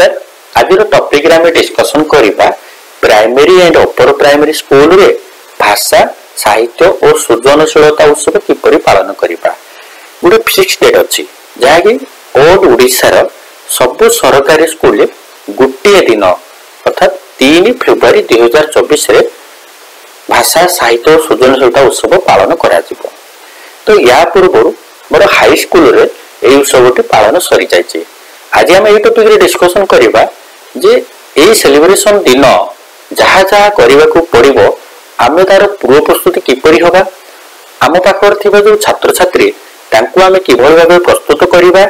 नमस्कार। आज टॉपिक रे हमें डिस्कशन करिबा primary and upper primary school रे भाषा साहित्य और सृजनशीलता उत्सव किपरि पालन करिबा। गुडे फिक्स डेट अछि जहा कि ओड ओडिसा रो सब सरकारी स्कूल रे गुटिए दिन अर्थात 3 फेब्रुआरी 2024 रे भाषा साहित्य और सृजनशीलता उत्सव पालन करा जिवो। तो या पूर्व मोर हाई स्कूल रे ए उत्सवटी पालन सरी जायछि। आज हम ये टॉपिक रे डिस्कशन करिबा जे ए सेलिब्रेशन दिन जहा जहा करबा को पड़िबो आमे तार पूर्व प्रस्तुति किपरि होबा, आम पाखर थिबा जो छात्र छात्री तांको आमे किभଳି भाबे प्रस्तुत करिबा,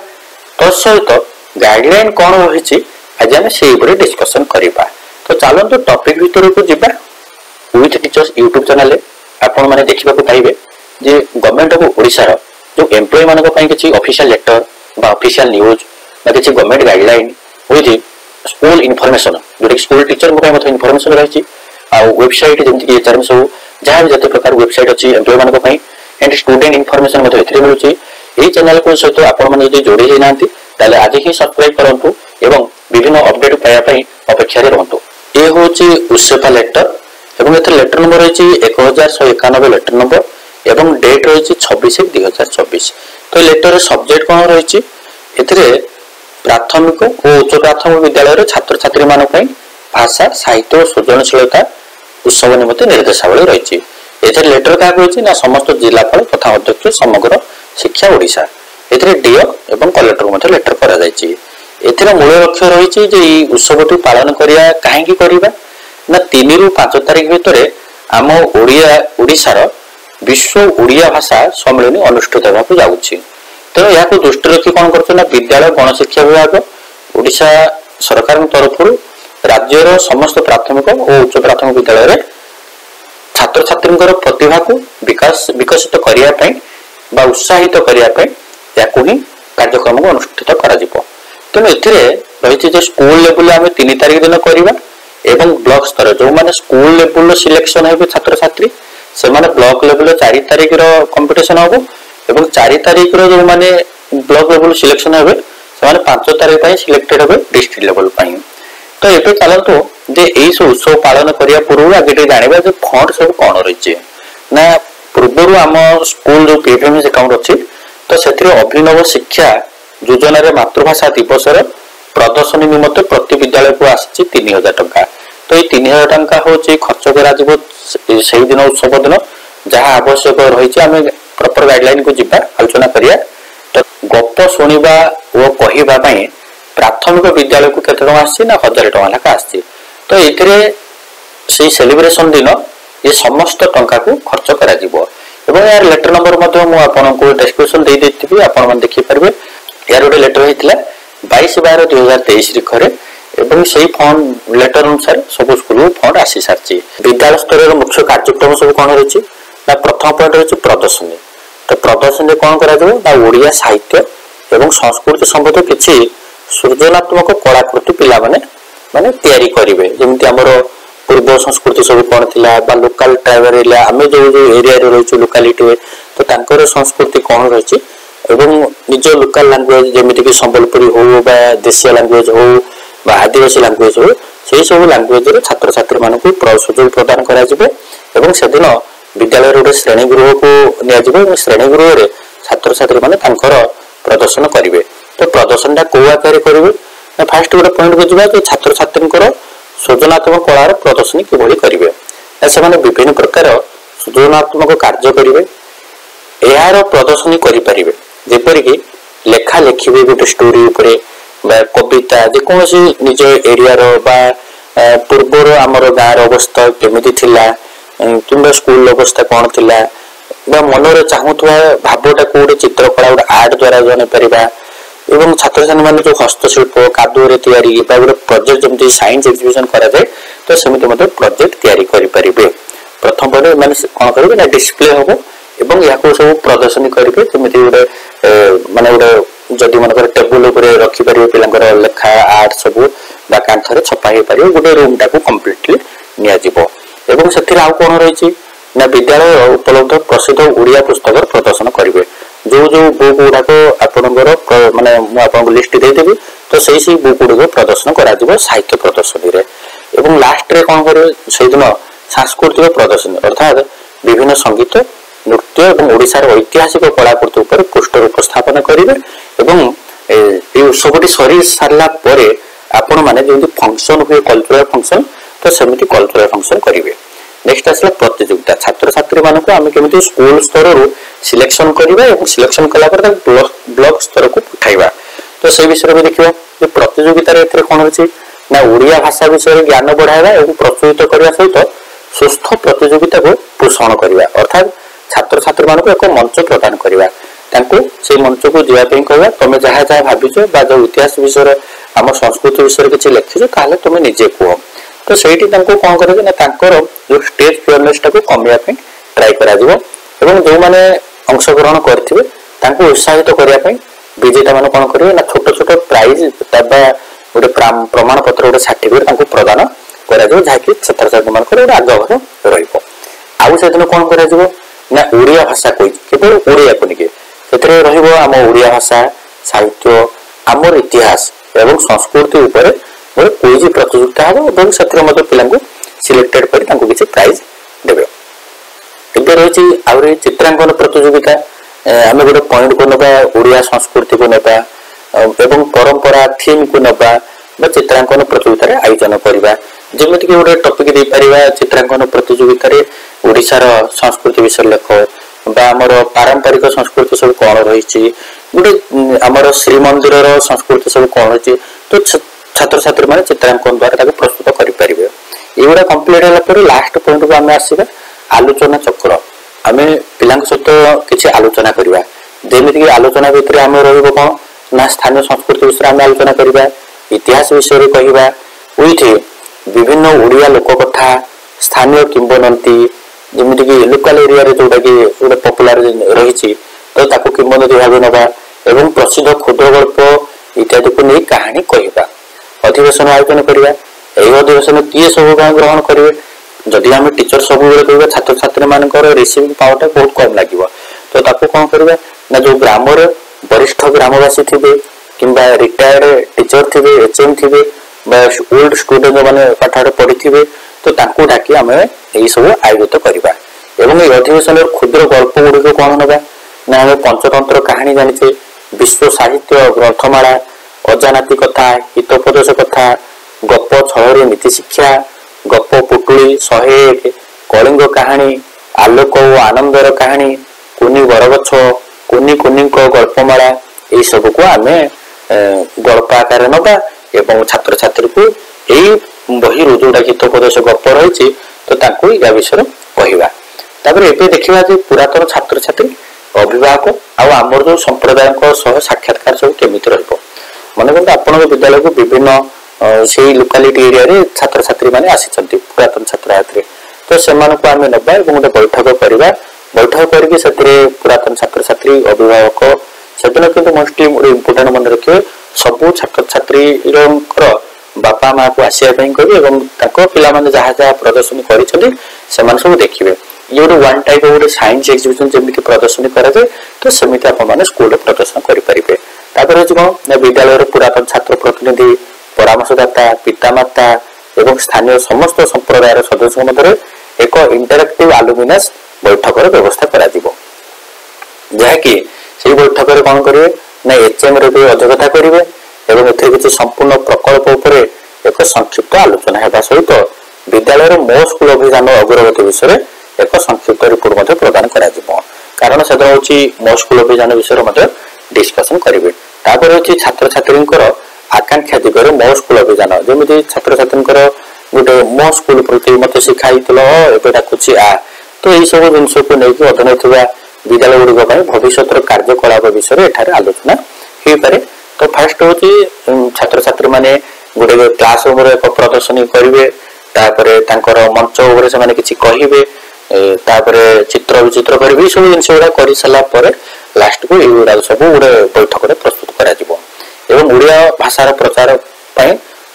तसहित गाइडलाइन कोन होइछि आज हम सेही परे डिस्कशन करिबा। तो चलंतु टॉपिक भीतर को जिबा। विथ टीचर्स यूट्यूब चैनल आपण माने देखिबा को पाइबे जे गवर्नमेंट ऑफ ओडिसा रो जो एम्प्लॉय मानको पई किछि ऑफिशियल लेटर बा ऑफिशियल न्यूज बा किछि government guideline with school information जो स्कूल टीचर को मतलब इनफॉरमेशन रही आ वेबसाइट जेमति कि एचआरएम सब जहां जते प्रकार वेबसाइट अछि एम्प्लॉय मानको पई एंड स्टूडेंट इनफॉरमेशन मतलब एथरे मिलुछि। एही चैनल को सहित आपण माने जदि जोड़ी हे नांती ताले आज ही सब्सक्राइब करंतु एवं विभिन्न अपडेट पाया पई अपेक्षा रे रहंतु। ए होछि उसेपा लेटर एवं एथरे लेटर नंबर होछि 1191 लेटर नंबर एवं डेट रही 26/2024। तो लेटर सब्जेक्ट कौन रही एथिरे प्राथमिक और उच्च प्राथमिक विद्यालय छात्र छात्री मान भाषा साहित्य और सृजनशीलता उत्सव निमित्त निर्देशावली रही। एथिरे लेटर क्या रही ना समस्त जिलापाल तथा अध्यक्ष समग्र शिक्षा ओडिशा एथिरे डीओ एवं कलेक्टर को लेटर करा जायछि। एथिरे मूल लक्ष्य रही जे ई उत्सवटी पालन करिया काहेकि करिबा ना 3 ରୁ 5 तारिख भितर आम ओडिशा रो विश्व ओडिया भाषा सम्मेलन अनुष्ठित होगा जाऊँगी। तो यह दृष्टि रखी कौन कर विद्यालय गणशिक्षा विभाग ओडिशा सरकार तरफ राज्यर समस्त प्राथमिक और उच्च प्राथमिक विद्यालय छात्र छात्री प्रतिभा को विकसित करने उत्साहित करने कार्यक्रम को अनुष्ठित करा। तेणु ए स्कूल लेवल आम 3 तारिख दिन करवा एवं ब्लॉक स्तर जो मैंने स्कूल लेवल सिलेक्शन है छात्र छात्री से माने ब्लॉक लेवल 4 तारिख रो कंपटीशन होबो एवं 4 तारिख रो जो माने ब्लॉक लेवल सिलेक्शन हेबे से माने 5 तारिख पई सिलेक्टेड हेबे डिस्ट्रिक्ट लेवल पई। तो एबे चलंतु जे एई सब उत्सव पालन करिया पूर्व आगे टे जानिबा जे फंड सब कोन रहिचे ना पूर्वरु हम स्कूल जो पीएफएमएस अकाउंट अछि तो सेथिरे अभिनव शिक्षा योजना रे मातृभाषा दिवस रे प्रदर्शनी निमित्त प्रति विद्यालय को आछि 3000 टका। तो ये 3000 टका होछि खर्च करा जिवो सही दिन उत्सव दिन जहाँ आवश्यक रही आम प्रॉपर गाइडलाइन को जीवा आलोचना करिया। तो गप शुणा और कहवा प्राथमिक विद्यालय को केते टका आछि ना 1000 टका लेखा आछि। तो ये सेलिब्रेशन दिन ये समस्त टंका को खर्च करा जिवो एवं यार लेटर नंबर मध्य मु आपनको डिस्क्रिप्शन दे देथिबी आपण मन देखि परबे। यार गोटे लेटर हेतिला 22/12/2023 रिखरे एवं से फंड लेटर अनुसार सब स्कूल फंड आसी सारी। विद्यालय स्तर मुख्य कार्यक्रम सब कौन रही ना प्रथम पॉइंट रही प्रदर्शनी। तो प्रदर्शनी कौन करा ओडिया साहित्य एवं संस्कृति संबंधित किसी सृजनात्मक कलाकृति पिला माने तैयारी करेंगे जमी आम पूर्व संस्कृति सब कौन थी लोकाल ट्राइबल एरिया आम जो एरिया रही लोकालिटी तो तांकर संस्कृति कौन रही एवं निज लोकाल लैंग्वेज जमीक संबलपुरी हो देशीय लैंग्वेज हो आदिवासी लैंग्वेज हो से सब लैंग्वेज छात्र छात्री मान सुजोग प्रदान करा एवं से दिन विद्यालय गोटे श्रेणी गृह को नि श्रेणी गृह में छात्र छात्री मैंने प्रदर्शन करेंगे। तो प्रदर्शन टा कौ आकार करेंगे फास्ट गोटे पॉइंट को जी छात्र छात्री सृजनात्मक कलार प्रदर्शनी किभଳି करेंगे से विभिन्न प्रकार सृजनात्मक कार्य करेंगे यार प्रदर्शनी करें जेपरिक लेखा लिखे गोटे स्टोरी उपरे कविता जेकोसी निज एरिया पूर्वर आमर गाँव अवस्था केमिति थिला कि स्कूल अवस्था कौन थिला मनरे चाहूवा भावटा को गोटे चित्रकला गोटे आर्ट द्वारा जन पारिबा एवं छात्र छात्री मैंने जो हस्तशिल्प कादुरे तैयारी गोटे प्रोजेक्ट जमी साइंस एग्जिबिशन कराए तो सेमती प्रोजेक्ट तैयारी करें। प्रथम पॉइंट मैंने कौन करेंगे ना डिस्प्ले हम एवं या सब प्रदर्शनी करेंगे जमी गोटे माने गोटे जदि मन टेबुल रखिपर पिलांकर लेखा आर्ट सब कांथरे छपा हो पार गोटे रूम टाक कम्प्लीटली नियाजिवो से आउ कौन रही ना विद्यालय उपलब्ध प्रसिद्ध ओडिया पुस्तक प्रदर्शन करेंगे जो जो बुक गुड़ाक आपंकर माने लिस्ट देदेवी तो से बुक गुड़ प्रदर्शन कर साहित्य प्रदर्शनी एवं लास्ट रे कौन करेंगे से दिन सांस्कृतिक प्रदर्शनी अर्थात विभिन्न संगीत नृत्य और ओडिशार ऐतिहासिक कलाकृति उपर पोस्टर उपस्थापन करेंगे एवं उत्सवटी सरी सारा पर आपण मैंने जमी फंक्शन हुए कल्चरल फंक्शन तो सेमती कल्चरल फंक्शन करेंगे। नेक्स्ट आसला प्रतियोगिता छात्र छात्री मानक आम केमी स्कूल स्तर सिलेक्शन करवा सिलेक्शन कलापर ब्लॉक स्तर को पठाइबा तो से विषय में देखिए प्रतियोगिता कौन अच्छी ना ओडिया भाषा विषय ज्ञान बढ़ावा और प्रचलित करने सहित सुस्थ प्रतियोगिता को पोषण करवा अर्थात छात्र छात्री मानक एक मंच प्रदान करवा से मंच को जावाई कहवा तुम जहाँ जहाँ भाविच जो इतिहास विषय आम संस्कृति विषय किसी लिखिज ताल तुम निजे कह तो सहीटी कौन कर जो स्टेज फियरनेस को कमाई ट्राई करा जो मैंने अंशग्रहण करेंगे उत्साहित करने विजेता मान कौन करेंगे ना छोट छोट प्राइज गोटे प्रमाण पत्र गोटे सर्टिफिकेट प्रदान कर जहाँकि छात्र छात्री मान गोटे आग्रह रही दिन कौन कर ओडिया भाषा कही केवल ओडिया को लेकिन आम ओडिया भाषा साहित्य आमर इतिहास एवं संस्कृति उपर गोटे क्विज प्रतियोगिता हम और पिला सिलेक्टेड कर किसी प्राइज देवे। एवं रही आहरी चित्रांकन प्रतियोगिता आम गोटे पॉइंट को ना ओडिया संस्कृति को ना एवं परंपरा थीम को ना चित्रांकन प्रतियोगिता आयोजन करवा जमीक गोटे टपिक दे पार चित्रांकन प्रतियोगिता ओडिशार संस्कृति विषय लेख आमर पारंपरिक संस्कृति सब कौन रही गोटे आमर श्रीमंदिर संस्कृति सब कौन रही तो छात्र छात्री मैंने चित्रांकन द्वारा प्रस्तुत करेंगे युवा कम्प्लीट है लास्ट पॉइंट को आम आसवा आलोचना चक्र आम पिला सहित किसी आलोचना करवा जमीक आलोचना भितर आम रहा ना स्थानीय संस्कृति विषय आम आलोचना करवा इतिहास विषय कहवा उइठ विभिन्न ओडिया लोक कथा स्थानीय किंवदंती जमीक लोकाल एरिया जोटा कि गोटे पपुलार रही तो किंवदंती भाव नवा एवं प्रसिद्ध क्षुद्र गल्प इत्यादि को नहीं कहानी कहवा अधिवेशन आयोजन करवा यही अधिवेशन किए सब ग्रहण करेंगे जदि आम टीचर सब कह छात्र छात्री मान रिसीविंग पावरटा बहुत कम लगे तो कौन करवा ना जो ग्राम वरिष्ठ ग्रामवासी थे कि रिटायर्ड टीचर थे एचएम थे ओल्ड स्टूडेंट मैंने पाठ पढ़ी थे तो डाकी आम यही सब आयोजित करवा एवं ये अधिवेशन क्षुद्र गल्प गुड़िक कौन ना ना आम पंचतंत्र कहानी जाचे विश्व साहित्य ग्रंथमाला अजानाती कथा हितोपदेश कथा गप छल नीति शिक्षा गप पुटुली 101 कलिंग कहानी आलोक और आनंदर कहानी कुनी बरगछ कुनी कुनी गल्पमाला यही सब को आम गल्प आकार नवा एवं छात्र छात्री को यही बही जोटा हितोपदेश गप रही तो या विषय कहवा एवं देखा पुरातन छात्र छात्री अभिभावक आमर जो संप्रदाय साक्षात्कार सब केमी मन करते आपण विद्यालय को विभिन्न से लोकालिटी एरिया छात्र छात्री मैंने आसी पुरातन छात्र छात्री तो से आम नवा गोटे बैठक करवा बैठक करके पुरातन छात्र छात्री अभिभावक से दिन मोस्टली गोटे इम्पोर्टाट मन रखिए सबू छात्र छात्री बापा माँ को आसवाई कह पिला जहाँ जहाँ प्रदर्शनी कर सब देखिए ये गोटे वन टाइप गोटे साइंस एक्जिबिशन जमी प्रदर्शनी कराए तो सेमती आपने स्कूल प्रदर्शन करेंगे कौन विद्यालय पुरातन छात्र प्रतिनिधि परामर्शदाता पितामाता एवं स्थानीय समस्त संप्रदाय सदस्य मध्य एक इंटरैक्टिव आलुमिनस बैठक व्यवस्था करा जहाँकि से बैठक कौन करेंगे ना एचएम रे अध्यक्षता करेंगे एवं एथि संपूर्ण प्रकल्प उपर एक संक्षिप्त आलोचना होगा सहित विद्यालय मो स्कूल अभियान अग्रगति विषय एक संक्षिप्त रिपोर्ट प्रदान करा कारण से हूँ मो स्कूल अभियान विषय डिस्कसन करेंगे हूँ छात्र छात्री आकांक्षा दिगरे मो स्कूल अभियान जमी छात्र छात्री गोटे मो स्कूल प्रति मत शिखाई डाकुची आ तो यही सब जिन को लेकिन अधीन थी विद्यालय गुड़िक भविष्य कार्यकलाप विषय एठार आलोचना हो पारे तो फास्ट हूँ छात्र छात्री मैंने गोटे क्लास रूम एक प्रदर्शनी करेंगे मंच उपर से किसी कहे चित्र विचित्र करेंगे सब जिन गुड़ा कर सारापर लास्ट को युवा सब गोटे बैठक प्रस्तुत कर ओडिया भाषार प्रचार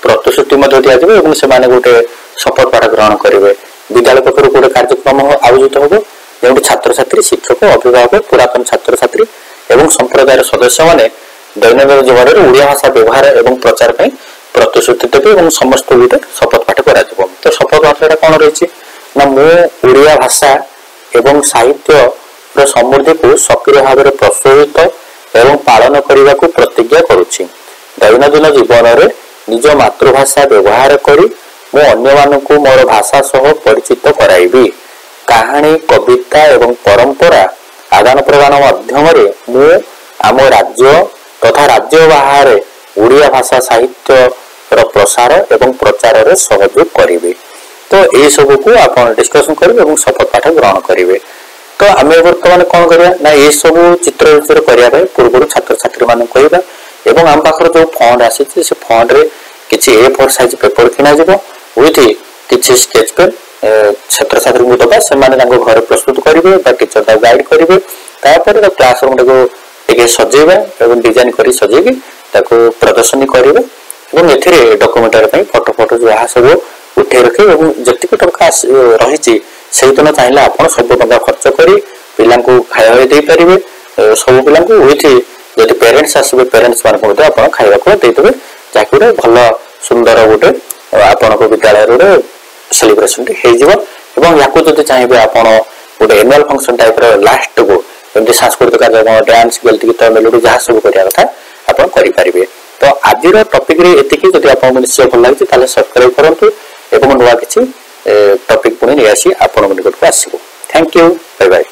प्रतिश्रुति दिजाव से गोटे शपथ पाठ ग्रहण करेंगे विद्यालय पक्ष गोटे कार्यक्रम आयोजित हो जो छात्र छात्री शिक्षक अभिभावक पुरातन छात्र छात्री एवं संप्रदाय सदस्य मैंने दैनन्दिन जीवन में ओडिया भाषा व्यवहार एवं प्रचार पर प्रतिश्रुति देवी और समस्त गोटे शपथ पाठ करा तो शपथ पाठ कौन रही ना मु ओडिया भाषा एवं साहित्य समृद्धि को सक्रिय भाव में प्रोत्साहित एवं पालन करने को प्रतिज्ञा करुच्ची। दैनन्दिन जीवन में निज मातृभाषा व्यवहार करी मु अन्य मानक मोर भाषा सह परिचित कराइबी। कहानी कविता एवं परंपरा आदान प्रदान माध्यम मु आम राज्य तथा राज्य बाहर ओडिया भाषा साहित्य प्रसार एवं प्रचार रे सहयोग करेंगे। तो ये सब को आप डिस्कसन करेंगे और शपथ पाठ ग्रहण करेंगे। तो आम बर्तमान कौन करवा ना ये सब चित्र विचार करने पूर्व छात्र छात्री मान कहवा एवं आम पाखर जो फंड आसी से फंड रे किसी A4 साइज पेपर किना विथ किसी स्केच पेन छात्र छात्री को दबा से घर प्रस्तुत करेंगे टीचर गाइड करेंगे क्लासरूम टे सजेबा और डिजाइन कर सजेगी प्रदर्शनी करेंगे और ए डॉक्यूमेंटरी फोटो फोटो जहाँ सब उठे रखे जी टंका रही से दिन चाहिए आप सब टंका खर्च कर पिला खाया दे पारे सब पिला विथ जब पेरेन्ट्स आसवे पेरेन्ट्स मान खावा देदेवे जहाँकि गोटे भल सुंदर गोटे आपण विद्यालय गोटे सेलिब्रेशन या चाहिए आप गोटे एनुअल फंक्शन टाइप लास्ट को एमती सांस्कृतिक कार्यक्रम डांस गीत मेलोडी जहाँ सब करवा कथा आप करेंगे। तो आज टॉपिक रे एतिकी जदि आपको निश्चय भल लगे सब्सक्राइब करूँ और नुआ किसी टॉपिक पुणी नहीं आसी आपण निकट को आसो। Thank you, bye bye.